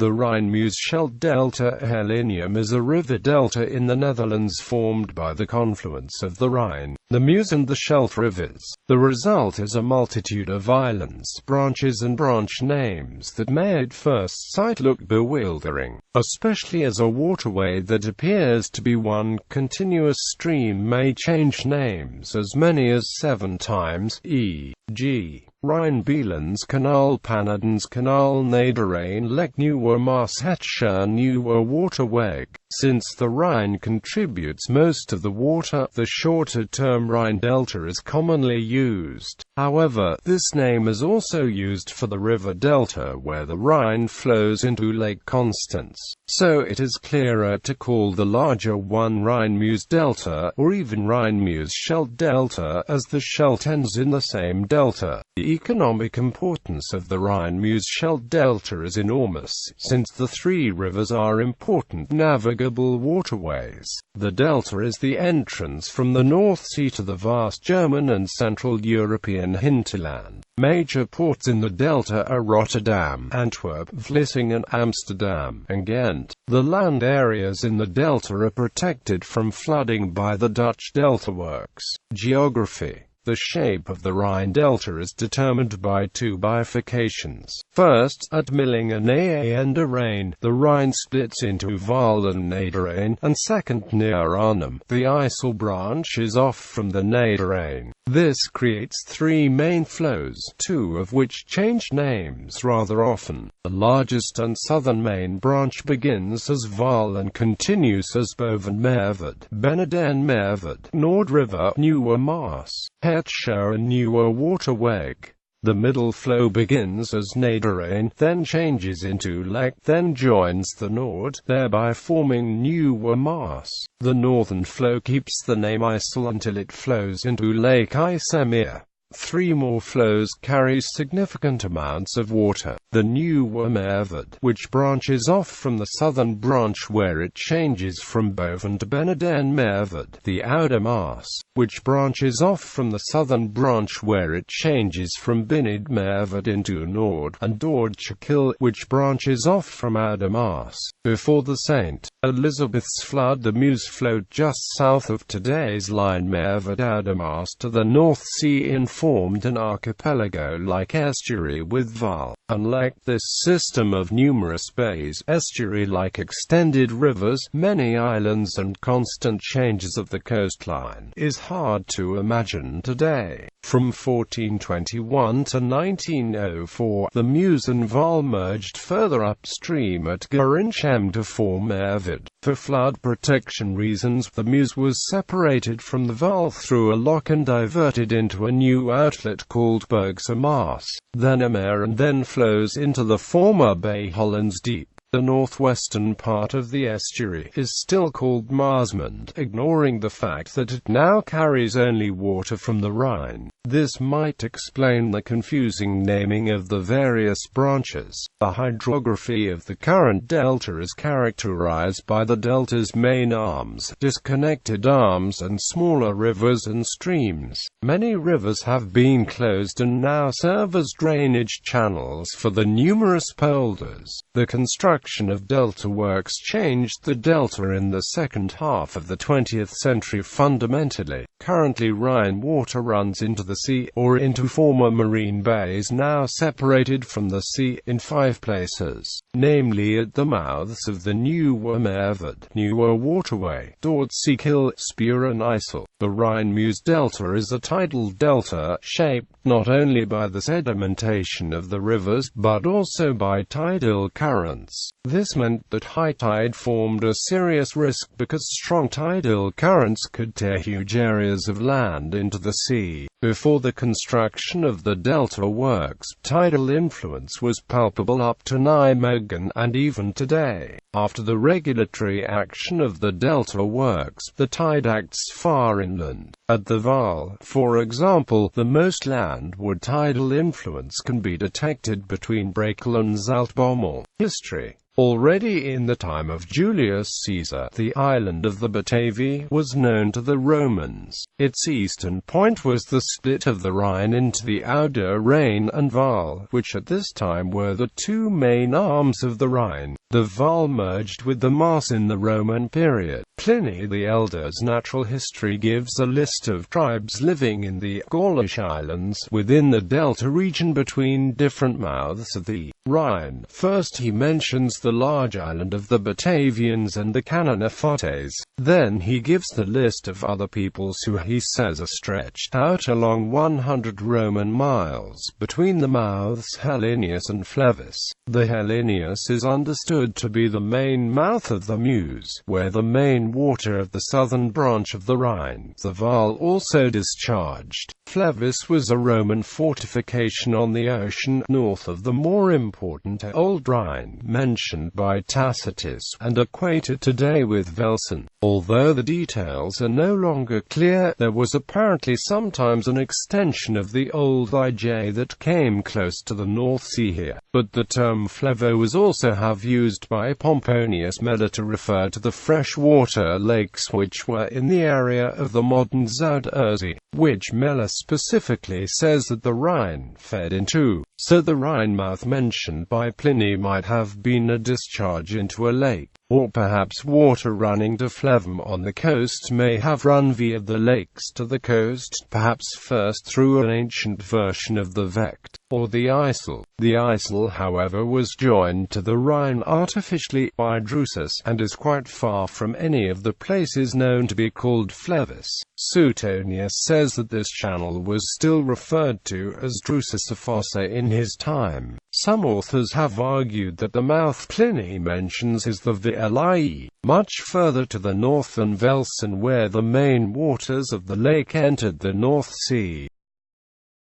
The Rhine-Meuse-Scheldt delta Helinium is a river delta in the Netherlands formed by the confluence of the Rhine, the Meuse and the Scheldt rivers. The result is a multitude of islands, branches and branch names that may at first sight look bewildering, especially as a waterway that appears to be one continuous stream may change names as many as 7 times, e.g.Rhine Bijlands, Kanaal, Pannerdens, Kanaal, Nederrijn, Nieuwe, Maas, Scheur, Nieuwe, Waterweg. Since the Rhine contributes most of the water, the shorter term Rhine Delta is commonly used. However, this name is also used for the river delta where the Rhine flows into Lake Constance. So it is clearer to call the larger one Rhine-Meuse delta, or even Rhine-Meuse-Scheldt delta, as the Scheldt ends in the same delta. The economic importance of the Rhine-Meuse-Scheldt delta is enormous, since the 3 rivers are important navigable waterways. The delta is the entrance from the North Sea to the vast German and Central European hinterland. Major ports in the delta are Rotterdam, Antwerp, Vlissingen, Amsterdam, and Ghent. The land areas in the delta are protected from flooding by the Dutch delta works. Geography. The shape of the Rhine Delta is determined by 2 bifurcations. First, at Millingen and Nederrijn, the Rhine splits into Waal and Nederrijn, and second near Arnhem, the IJssel branches off from the Nederrijn. This creates 3 main flows, 2 of which change names rather often. The largest and southern main branch begins as Waal and continues as Boven-Merwede, Beneden-Merwede, Noordriver, Nieuwe, Maas, Scheur and Nieuwe, Waterweg. The middle flow begins as Nederrijn, then changes into Lek, then joins the Noord, thereby forming Nieuwe, Maas. The northern flow keeps the name IJssel until it flows into Lake IJsselmeer. 3 more flows carry significant amounts of water. The Nieuwe Merwede, which branches off from the southern branch where it changes from Boven to Beneden-Merwede. The Oude Maas, which branches off from the southern branch where it changes from Beneden-Merwede into Noord, and Doordje-Kil, which branches off from Oude Maas. Before the St. Elizabeth's flood, the Meuse flowed just south of today's line Merwede Oude Maas to the North Sea and formed an archipelago-like estuary with Waal. Unlike this system of numerous bays, estuary-like extended rivers, many islands and constant changes of the coastline, is hard to imagine today. From 1421 to 1904, the Meuse and Waal merged further upstream at Gorinchem to form Merwede. For flood protection reasons, the Meuse was separated from the Waal through a lock and diverted into a new outlet called Bergse Maas, then a mare, and then flows into the former Bay Hollands Deep. The northwestern part of the estuary is still called Maasmond, ignoring the fact that it now carries only water from the Rhine. This might explain the confusing naming of the various branches. The hydrography of the current delta is characterized by the delta's main arms, disconnected arms, and smaller rivers and streams. Many rivers have been closed and now serve as drainage channels for the numerous polders. The construction of delta works changed the delta in the second half of the 20th century fundamentally. Currently, Rhine water runs into the sea, or into former marine bays now separated from the sea, in 5 places, namely at the mouths of the Nieuwe Merwede, Nieuwe Waterway, Doordje-Kil, Scheur and IJssel. The Rhine-Meuse delta is a tidal delta, shaped not only by the sedimentation of the rivers, but also by tidal currents. This meant that high tide formed a serious risk because strong tidal currents could tear huge areas of land into the sea. Before the construction of the delta works, tidal influence was palpable up to Nijmegen, and even today. After the regulatory action of the delta works, the tide acts far inland. At the Waal, for example, the most landward tidal influence can be detected between Brakel and Zaltbommel. History. Already in the time of Julius Caesar, the island of the Batavia was known to the Romans. Its eastern point was the split of the Rhine into the outer Rhine and Waal, which at this time were the two main arms of the Rhine. The Waal merged with the Maas in the Roman period. Pliny the Elder's natural history gives a list of tribes living in the Gaulish islands within the delta region between different mouths of the Rhine. First he mentions the large island of the Batavians and the Cannonefates. Then he gives the list of other peoples who he says are stretched out along 100 Roman miles between the mouths Helinius and Flevis. The Helinius is understood to be the main mouth of the Meuse, where the main water of the southern branch of the Rhine, the Waal, also discharged. Flevis was a Roman fortification on the ocean north of the more important Old Rhine, mentioned by Tacitus, and equated today with Velsen. Although the details are no longer clear, there was apparently sometimes an extension of the old e.g. that came close to the North Sea here, but the term Flevo was also used by Pomponius Mela to refer to the freshwater lakes which were in the area of the modern Zuiderzee, which Mela specifically says that the Rhine fed into. So the Rhine mouth mentioned by Pliny might have been a discharge into a lake, or perhaps water running to Flevum on the coast may have run via the lakes to the coast, perhaps first through an ancient version of the Vecht, or the Isel. The Isel, however, was joined to the Rhine artificially by Drusus, and is quite far from any of the places known to be called Flevis. Suetonius says that this channel was still referred to as Drusus a fosse in his time. Some authors have argued that the mouth Pliny mentions is the Vie, much further to the north than Velsen, where the main waters of the lake entered the North Sea.